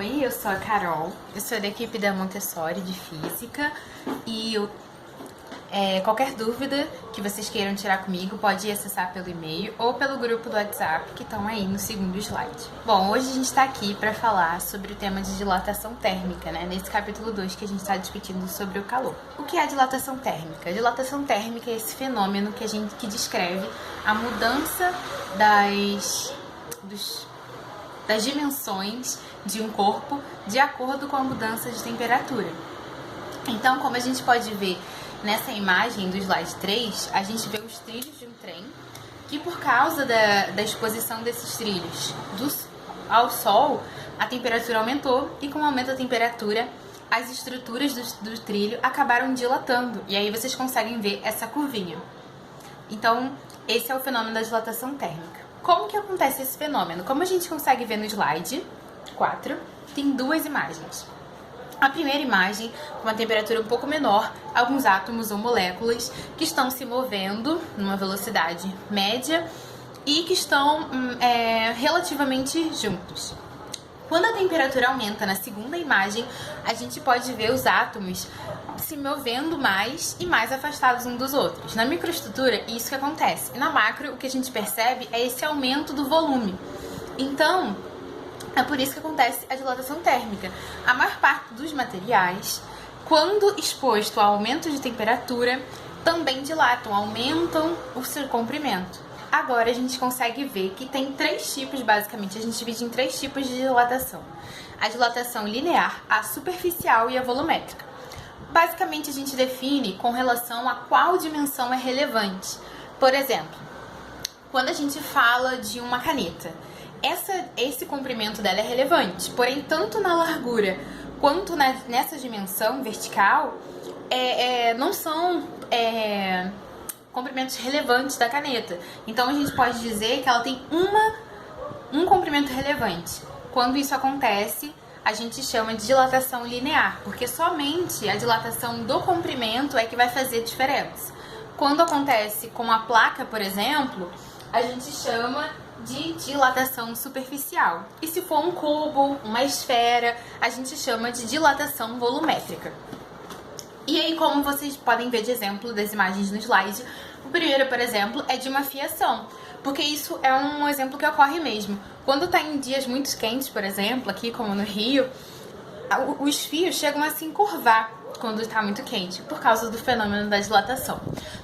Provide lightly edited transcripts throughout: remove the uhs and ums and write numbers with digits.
Oi, eu sou a Carol, eu sou da equipe da Montessori de Física e qualquer dúvida que vocês queiram tirar comigo pode acessar pelo e-mail ou pelo grupo do WhatsApp que estão aí no segundo slide. Bom, hoje a gente está aqui para falar sobre o tema de dilatação térmica, né? Nesse capítulo 2 que a gente está discutindo sobre o calor. O que é a dilatação térmica? A dilatação térmica é esse fenômeno que descreve a mudança das dimensões de um corpo de acordo com a mudança de temperatura. Então, como a gente pode ver nessa imagem do slide 3, a gente vê os trilhos de um trem que, por causa da exposição desses trilhos ao sol, a temperatura aumentou e, com o aumento da temperatura, as estruturas do trilho acabaram dilatando. E aí vocês conseguem ver essa curvinha. Então, esse é o fenômeno da dilatação térmica. Como que acontece esse fenômeno? Como a gente consegue ver no slide 4, tem duas imagens. A primeira imagem, com uma temperatura um pouco menor, alguns átomos ou moléculas que estão se movendo numa velocidade média e que estão relativamente juntos. Quando a temperatura aumenta na segunda imagem, a gente pode ver os átomos se movendo mais e mais afastados uns dos outros. Na microestrutura, isso que acontece. E na macro, o que a gente percebe é esse aumento do volume. Então, é por isso que acontece a dilatação térmica. A maior parte dos materiais, quando exposto ao aumento de temperatura, também dilatam, aumentam o seu comprimento. Agora a gente consegue ver que tem três tipos, basicamente, a gente divide em três tipos de dilatação. A dilatação linear, a superficial e a volumétrica. Basicamente a gente define com relação a qual dimensão é relevante. Por exemplo, quando a gente fala de uma caneta, esse comprimento dela é relevante, porém tanto na largura quanto nessa dimensão vertical não são comprimentos relevantes da caneta. Então a gente pode dizer que ela tem um comprimento relevante. Quando isso acontece, a gente chama de dilatação linear, porque somente a dilatação do comprimento é que vai fazer diferença. Quando acontece com a placa, por exemplo, a gente chama de dilatação superficial. E se for um cubo, uma esfera, a gente chama de dilatação volumétrica. E aí, como vocês podem ver de exemplo das imagens no slide, o primeiro, por exemplo, é de uma fiação, porque isso é um exemplo que ocorre mesmo. Quando está em dias muito quentes, por exemplo, aqui como no Rio, os fios chegam a se encurvar quando está muito quente, por causa do fenômeno da dilatação.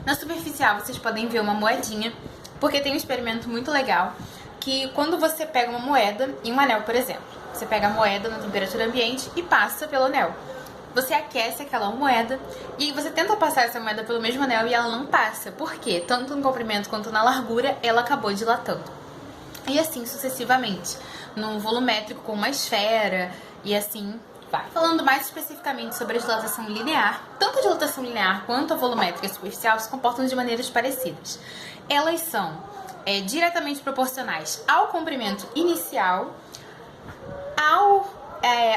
Na superficial, vocês podem ver uma moedinha, porque tem um experimento muito legal, que quando você pega uma moeda e um anel, por exemplo, você pega a moeda na temperatura ambiente e passa pelo anel. Você aquece aquela moeda e você tenta passar essa moeda pelo mesmo anel e ela não passa. Por quê? Tanto no comprimento quanto na largura, ela acabou dilatando. E assim sucessivamente, no volumétrico com uma esfera e assim vai. Falando mais especificamente sobre a dilatação linear, tanto a dilatação linear quanto a volumétrica superficial se comportam de maneiras parecidas. Elas são diretamente proporcionais ao comprimento inicial,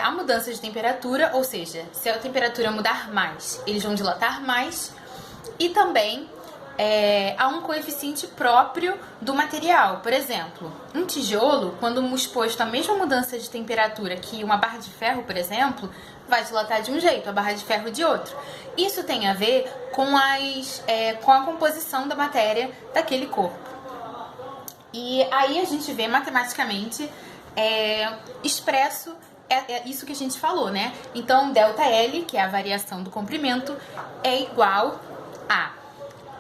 a mudança de temperatura, ou seja, se a temperatura mudar mais, eles vão dilatar mais, e também há um coeficiente próprio do material. Por exemplo, um tijolo, quando exposto à mesma mudança de temperatura que uma barra de ferro, por exemplo, vai dilatar de um jeito, a barra de ferro de outro. Isso tem a ver com a composição da matéria daquele corpo. E aí a gente vê matematicamente expresso isso que a gente falou, né? Então, ΔL, que é a variação do comprimento, é igual a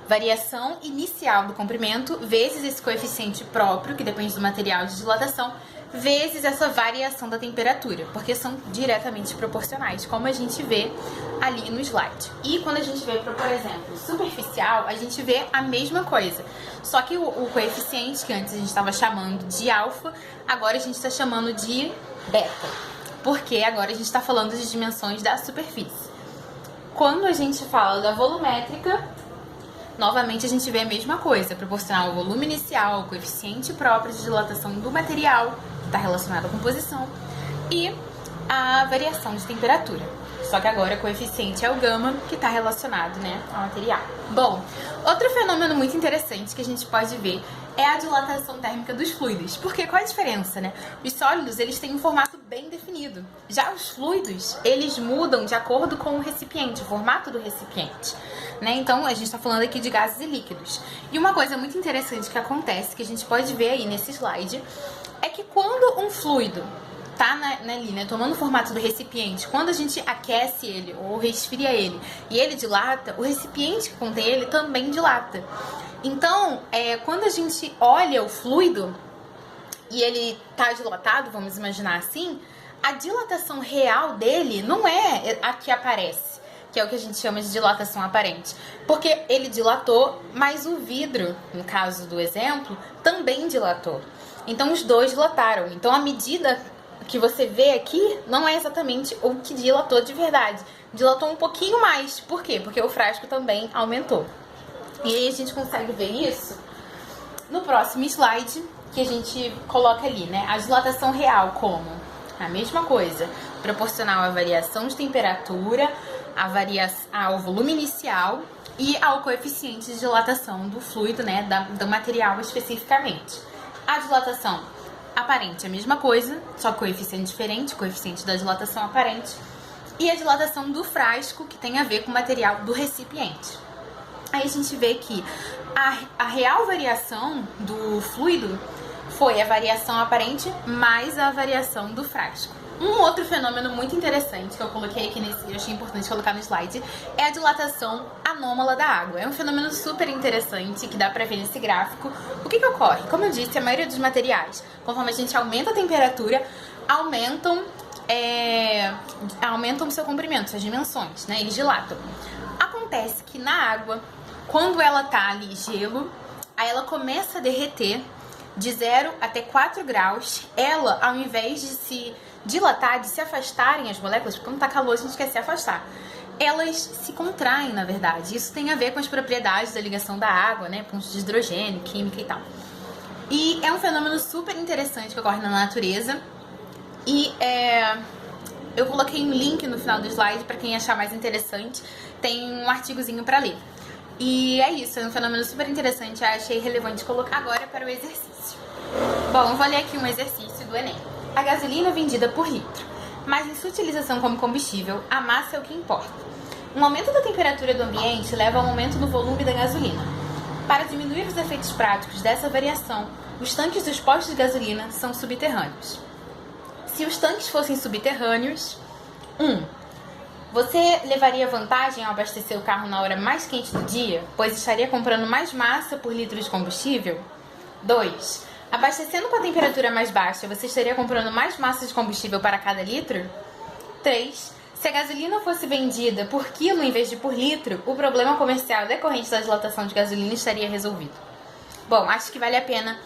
variação inicial do comprimento vezes esse coeficiente próprio, que depende do material de dilatação, vezes essa variação da temperatura, porque são diretamente proporcionais, como a gente vê ali no slide. E quando a gente vê, por exemplo, superficial, a gente vê a mesma coisa, só que o coeficiente, que antes a gente estava chamando de alfa, agora a gente está chamando de beta, porque agora a gente está falando de dimensões da superfície. Quando a gente fala da volumétrica, novamente a gente vê a mesma coisa, proporcional ao volume inicial, ao coeficiente próprio de dilatação do material, que está relacionado à composição, e a variação de temperatura. Só que agora o coeficiente é o gama, que está relacionado, né, ao material. Bom, outro fenômeno muito interessante que a gente pode ver é a dilatação térmica dos fluidos. Porque qual é a diferença, né? Os sólidos, eles têm um formato bem definido. Já os fluidos, eles mudam de acordo com o recipiente, o formato do recipiente, né? Então, a gente está falando aqui de gases e líquidos. E uma coisa muito interessante que acontece, que a gente pode ver aí nesse slide, é que quando um fluido tá ali, né, tomando o formato do recipiente, quando a gente aquece ele ou resfria ele e ele dilata, o recipiente que contém ele também dilata. Então, quando a gente olha o fluido e ele tá dilatado, vamos imaginar assim, a dilatação real dele não é a que aparece, que é o que a gente chama de dilatação aparente. Porque ele dilatou, mas o vidro, no caso do exemplo, também dilatou. Então os dois dilataram. Então a medida que você vê aqui não é exatamente o que dilatou de verdade. Dilatou um pouquinho mais. Por quê? Porque o frasco também aumentou. E aí a gente consegue ver isso no próximo slide, que a gente coloca ali, né? A dilatação real como a mesma coisa, proporcional à variação de temperatura, ao volume inicial e ao coeficiente de dilatação do fluido, né? Do material especificamente. A dilatação aparente é a mesma coisa, só coeficiente diferente, coeficiente da dilatação aparente. E a dilatação do frasco, que tem a ver com o material do recipiente. Aí a gente vê que a real variação do fluido foi a variação aparente mais a variação do frasco. Um outro fenômeno muito interessante que eu coloquei aqui eu achei importante colocar no slide, é a dilatação anômala da água. É um fenômeno super interessante que dá pra ver nesse gráfico. O que ocorre? Como eu disse, a maioria dos materiais, conforme a gente aumenta a temperatura, aumentam o seu comprimento, suas dimensões, né? Eles dilatam. Acontece que na água, quando ela tá ali gelo, aí ela começa a derreter de 0 até 4 graus. Ela, ao invés de se dilatar, de se afastarem as moléculas, porque quando tá calor a gente quer se afastar, elas se contraem, na verdade. Isso tem a ver com as propriedades da ligação da água, né? Pontos de hidrogênio, química e tal. E é um fenômeno super interessante que ocorre na natureza. E eu coloquei um link no final do slide para quem achar mais interessante. Tem um artigozinho para ler. E é isso, é um fenômeno super interessante. Eu achei relevante colocar agora para o exercício. Bom, eu vou ler aqui um exercício do Enem. A gasolina é vendida por litro, mas em sua utilização como combustível, a massa é o que importa. Um aumento da temperatura do ambiente leva ao aumento no volume da gasolina. Para diminuir os efeitos práticos dessa variação, os tanques dos postos de gasolina são subterrâneos. Se os tanques fossem subterrâneos, 1. Você levaria vantagem ao abastecer o carro na hora mais quente do dia, pois estaria comprando mais massa por litro de combustível? 2. Abastecendo com a temperatura mais baixa, você estaria comprando mais massa de combustível para cada litro? 3. Se a gasolina fosse vendida por quilo em vez de por litro, o problema comercial decorrente da dilatação de gasolina estaria resolvido. Bom, acho que vale a pena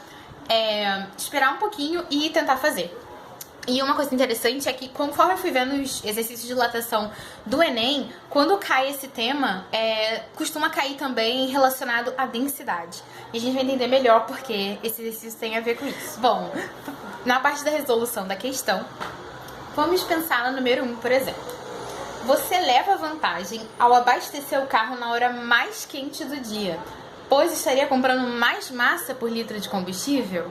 esperar um pouquinho e tentar fazer. E uma coisa interessante é que, conforme eu fui vendo os exercícios de dilatação do Enem, quando cai esse tema, costuma cair também relacionado à densidade. E a gente vai entender melhor porque esse exercício tem a ver com isso. Bom, na parte da resolução da questão, vamos pensar no número 1, por exemplo. Você leva vantagem ao abastecer o carro na hora mais quente do dia, pois estaria comprando mais massa por litro de combustível?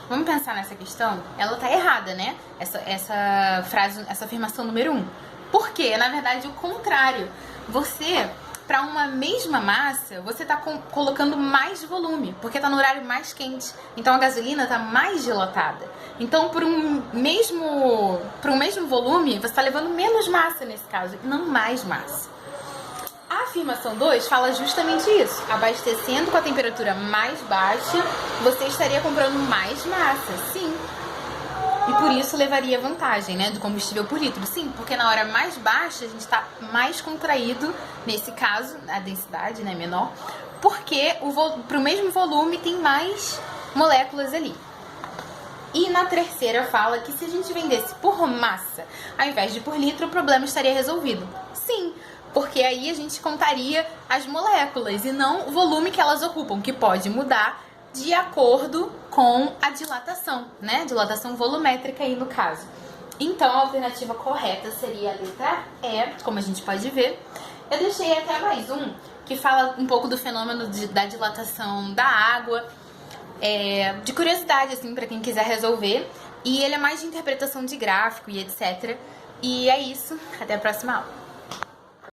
Vamos pensar nessa questão? Ela tá errada, né? Essa frase, essa afirmação número 1. Por quê? Na verdade, o contrário. Você, para uma mesma massa, você tá colocando mais volume, porque tá no horário mais quente. Então a gasolina tá mais dilatada. Então, por um mesmo volume, você tá levando menos massa nesse caso, e não mais massa. A afirmação 2 fala justamente isso. Abastecendo com a temperatura mais baixa, você estaria comprando mais massa. Sim. E por isso levaria vantagem, né, do combustível por litro. Sim, porque na hora mais baixa a gente está mais contraído, nesse caso, a densidade, né, menor, porque para o mesmo volume tem mais moléculas ali. E na terceira fala que se a gente vendesse por massa ao invés de por litro, o problema estaria resolvido. Sim, porque aí a gente contaria as moléculas e não o volume que elas ocupam, que pode mudar de acordo com a dilatação, né? Dilatação volumétrica aí no caso. Então a alternativa correta seria a letra E, como a gente pode ver. Eu deixei até mais um que fala um pouco do fenômeno da dilatação da água, de curiosidade, assim, para quem quiser resolver. E ele é mais de interpretação de gráfico e etc. E é isso, até a próxima aula.